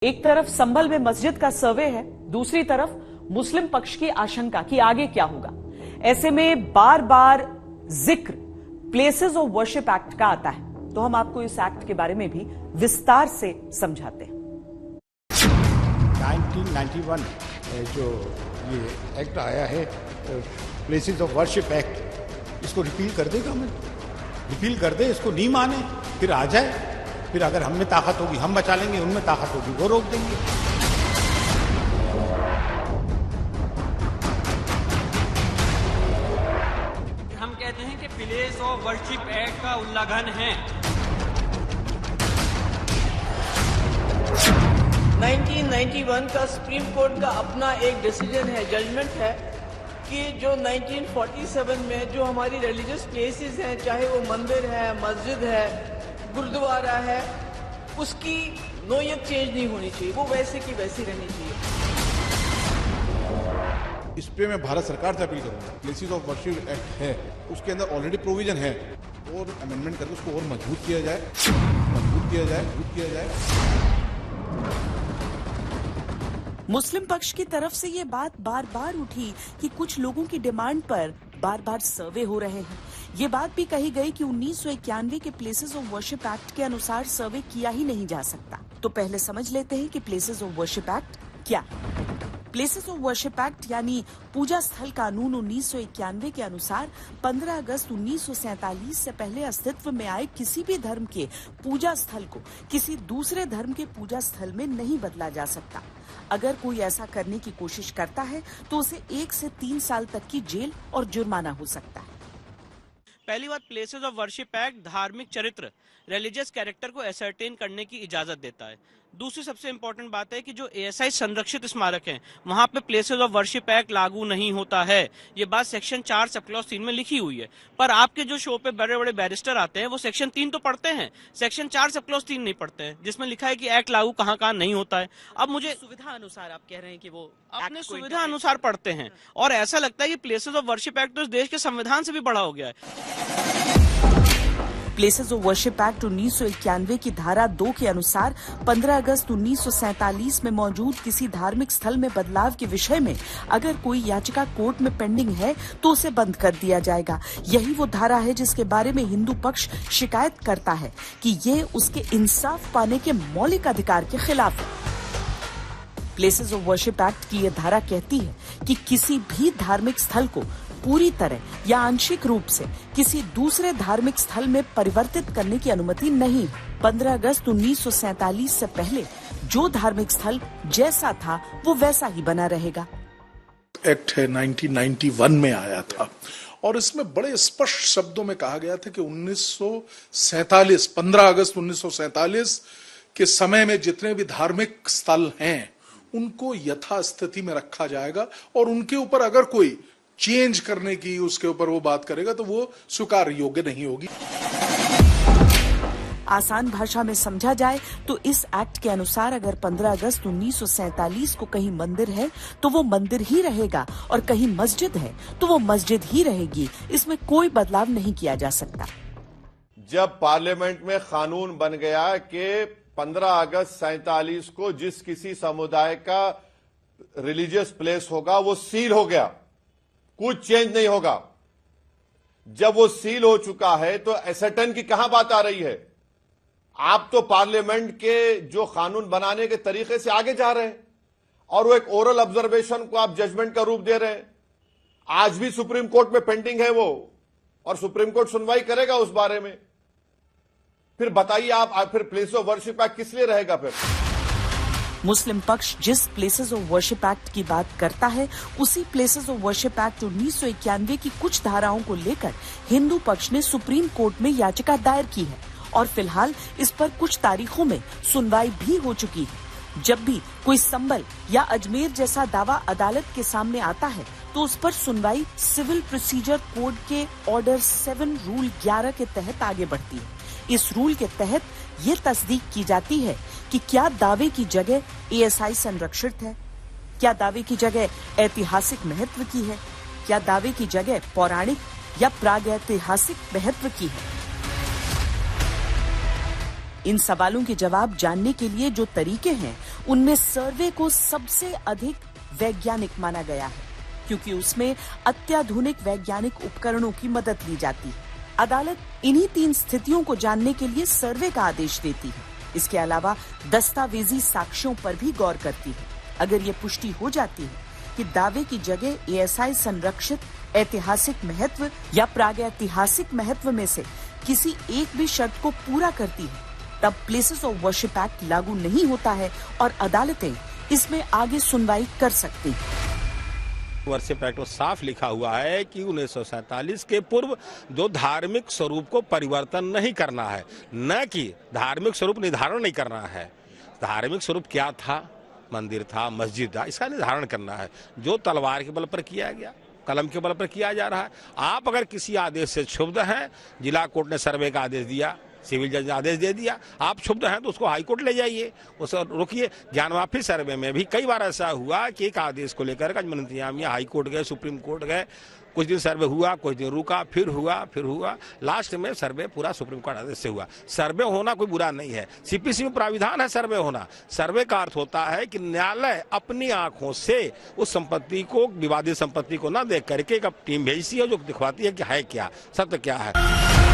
एक तरफ संभल में मस्जिद का सर्वे है, दूसरी तरफ मुस्लिम पक्ष की आशंका कि आगे क्या होगा। ऐसे में बार बार जिक्र प्लेसेस ऑफ वर्शिप एक्ट का आता है, तो हम आपको इस एक्ट के बारे में भी विस्तार से समझाते हैं। 1991 जो ये एक्ट आया है प्लेसेस ऑफ वर्शिप एक्ट, इसको रिपील कर देगा। हमें रिपील कर दे, इसको नहीं माने फिर आ जाए, फिर अगर हम में ताकत होगी हम बचा लेंगे, उनमें ताकत होगी वो रोक देंगे। हम कहते हैं कि प्लेस ऑफ वर्शिप एक्ट का उल्लंघन है। 1991 का सुप्रीम कोर्ट का अपना एक डिसीजन है, जजमेंट है कि जो 1947 में जो हमारी रिलीजियस प्लेसेस हैं, चाहे वो मंदिर है, मस्जिद है, गुरुद्वारा है, उसकी नोयत चेंज नहीं होनी चाहिए, वो वैसे की वैसी रहनी चाहिए। इस पे मैं भारत सरकार से अपील करूंगा, प्लेसेस ऑफ वर्शिप एक्ट है उसके अंदर ऑलरेडी प्रोविजन है, और अमेंडमेंट करके उसको और मजबूत किया जाए। मुस्लिम पक्ष की तरफ से ये बात बार बार उठी कि कुछ लोगों की डिमांड पर बार बार सर्वे हो रहे हैं। ये बात भी कही गई कि 1991 के प्लेसेस ऑफ वर्शिप एक्ट के अनुसार सर्वे किया ही नहीं जा सकता। तो पहले समझ लेते हैं कि प्लेसेस ऑफ वर्शिप एक्ट क्या है। प्लेसेस ऑफ वर्शिप एक्ट यानी पूजा स्थल कानून 1991 के अनुसार 15 अगस्त 1947 से पहले अस्तित्व में आए किसी भी धर्म के पूजा स्थल को किसी दूसरे धर्म के पूजा स्थल में नहीं बदला जा सकता। अगर कोई ऐसा करने की कोशिश करता है तो उसे 1 से 3 साल तक की जेल और जुर्माना हो सकता है। पहली बात, प्लेसेस ऑफ वर्शिप एक्ट धार्मिक चरित्र, रिलीजियस कैरेक्टर को एसर्टेन करने की इजाजत देता है। दूसरी सबसे इंपॉर्टेंट बात है कि जो एएसआई संरक्षित स्मारक हैं, वहां पे प्लेसेस ऑफ वर्शिप एक्ट लागू नहीं होता है। ये बात सेक्शन 4 सब क्लॉज 3 में लिखी हुई है। पर आपके जो शो पे बड़े बड़े बैरिस्टर आते हैं वो सेक्शन 3 तो पढ़ते हैं, सेक्शन 4 सब क्लॉज 3 नहीं पढ़ते हैं, जिसमें लिखा है कि एक्ट लागू कहाँ नहीं होता है। अब मुझे सुविधा अनुसार आप कह रहे हैं कि वो अपने सुविधा अनुसार पढ़ते हैं, और ऐसा लगता है कि प्लेसेस ऑफ वर्शिप एक्ट तो इस देश के संविधान से भी बड़ा हो गया है। प्लेसेस ऑफ वर्शिप एक्ट 1991 की धारा 2 के अनुसार 15 अगस्त 1947 में मौजूद किसी धार्मिक स्थल में बदलाव के विषय में अगर कोई याचिका कोर्ट में पेंडिंग है तो उसे बंद कर दिया जाएगा। यही वो धारा है जिसके बारे में हिंदू पक्ष शिकायत करता है कि ये उसके इंसाफ पाने के मौलिक अधिकार के खिलाफ है। प्लेसेस ऑफ वर्शिप एक्ट की यह धारा कहती है कि किसी भी धार्मिक स्थल को पूरी तरह या आंशिक रूप से किसी दूसरे धार्मिक स्थल में परिवर्तित करने की अनुमति नहीं। 15 अगस्त 1947 से पहले जो धार्मिक स्थल जैसा था वो वैसा ही बना रहेगा। एक्ट है 1991 में आया था और इसमें बड़े स्पष्ट शब्दों में कहा गया था कि 15 अगस्त 1947 के समय में जितने भी धार्मिक स्थल हैं उनको यथास्थिति में रखा जाएगा, और उनके ऊपर अगर कोई चेंज करने की उसके ऊपर वो बात करेगा तो वो स्वीकार योग्य नहीं होगी। आसान भाषा में समझा जाए तो इस एक्ट के अनुसार अगर 15 अगस्त 1947 को कहीं मंदिर है तो वो मंदिर ही रहेगा, और कहीं मस्जिद है तो वो मस्जिद ही रहेगी। इसमें कोई बदलाव नहीं किया जा सकता। जब पार्लियामेंट में कानून बन गया कि 15 अगस्त 47 को जिस किसी समुदाय का रिलीजियस प्लेस होगा वो सील हो गया, कुछ चेंज नहीं होगा। जब वो सील हो चुका है तो एसर्टेन की कहां बात आ रही है? आप तो पार्लियामेंट के जो कानून बनाने के तरीके से आगे जा रहे हैं, और वो एक ओरल ऑब्जर्वेशन को आप जजमेंट का रूप दे रहे हैं। आज भी सुप्रीम कोर्ट में पेंडिंग है वो, और सुप्रीम कोर्ट सुनवाई करेगा उस बारे में। फिर बताइए आप फिर प्लेस ऑफ वर्शिप एक्ट किस लिए रहेगा? फिर मुस्लिम पक्ष जिस प्लेसेस ऑफ वर्शिप एक्ट की बात करता है उसी प्लेसेस ऑफ वर्शिप एक्ट 1991 की कुछ धाराओं को लेकर हिंदू पक्ष ने सुप्रीम कोर्ट में याचिका दायर की है, और फिलहाल इस पर कुछ तारीखों में सुनवाई भी हो चुकी है। जब भी कोई संभल या अजमेर जैसा दावा अदालत के सामने आता है तो उस पर सुनवाई सिविल प्रोसीजर कोड के ऑर्डर 7 रूल 11 के तहत आगे बढ़ती है। इस रूल के तहत ये तस्दीक की जाती है कि क्या दावे की जगह एएसआई संरक्षित है, क्या दावे की जगह ऐतिहासिक महत्व की है, क्या दावे की जगह पौराणिक या प्रागैतिहासिक महत्व की है। इन सवालों के जवाब जानने के लिए जो तरीके हैं, उनमें सर्वे को सबसे अधिक वैज्ञानिक माना गया है, क्योंकि उसमें अत्याधुनिक वैज्ञानिक उपकरणों की मदद ली जाती है। अदालत इन्हीं 3 स्थितियों को जानने के लिए सर्वे का आदेश देती है। इसके अलावा दस्तावेजी साक्ष्यों पर भी गौर करती है। अगर ये पुष्टि हो जाती है कि दावे की जगह एएसआई संरक्षित ऐतिहासिक महत्व या प्रागैतिहासिक महत्व में से किसी एक भी शर्त को पूरा करती है, तब प्लेसेस ऑफ वर्शिप एक्ट लागू नहीं होता है और अदालतें इसमें आगे सुनवाई कर सकती हैं। वर्शिप एक्ट में साफ लिखा हुआ है कि 1947 के पूर्व जो धार्मिक स्वरूप को परिवर्तन नहीं करना है, न कि धार्मिक स्वरूप निर्धारण नहीं करना है। धार्मिक स्वरूप क्या था, मंदिर था, मस्जिद था, इसका निर्धारण करना है, जो तलवार के बल पर किया गया, कलम के बल पर किया जा रहा है। आप अगर किसी आदेश से क्षुब्ध हैं, जिला कोर्ट ने सर्वे का आदेश दिया, सिविल जज ने आदेश दे दिया, आप क्षुब्ध हैं तो उसको हाई कोर्ट ले जाइए, उसे रोकिए। ज्ञानवापी सर्वे में भी कई बार ऐसा हुआ कि एक आदेश को लेकर इंतजामिया हाई कोर्ट गए, सुप्रीम कोर्ट गए, कुछ दिन सर्वे हुआ, कुछ दिन रुका, फिर हुआ, लास्ट में सर्वे पूरा सुप्रीम कोर्ट आदेश से हुआ। सर्वे होना कोई बुरा नहीं है, सीपीसी में प्राविधान है सर्वे होना। सर्वे का अर्थ होता है कि न्यायालय अपनी आंखों से उस संपत्ति को, विवादित संपत्ति को न देख करके एक टीम भेजती है जो दिखवाती है कि है क्या, सत्य क्या है।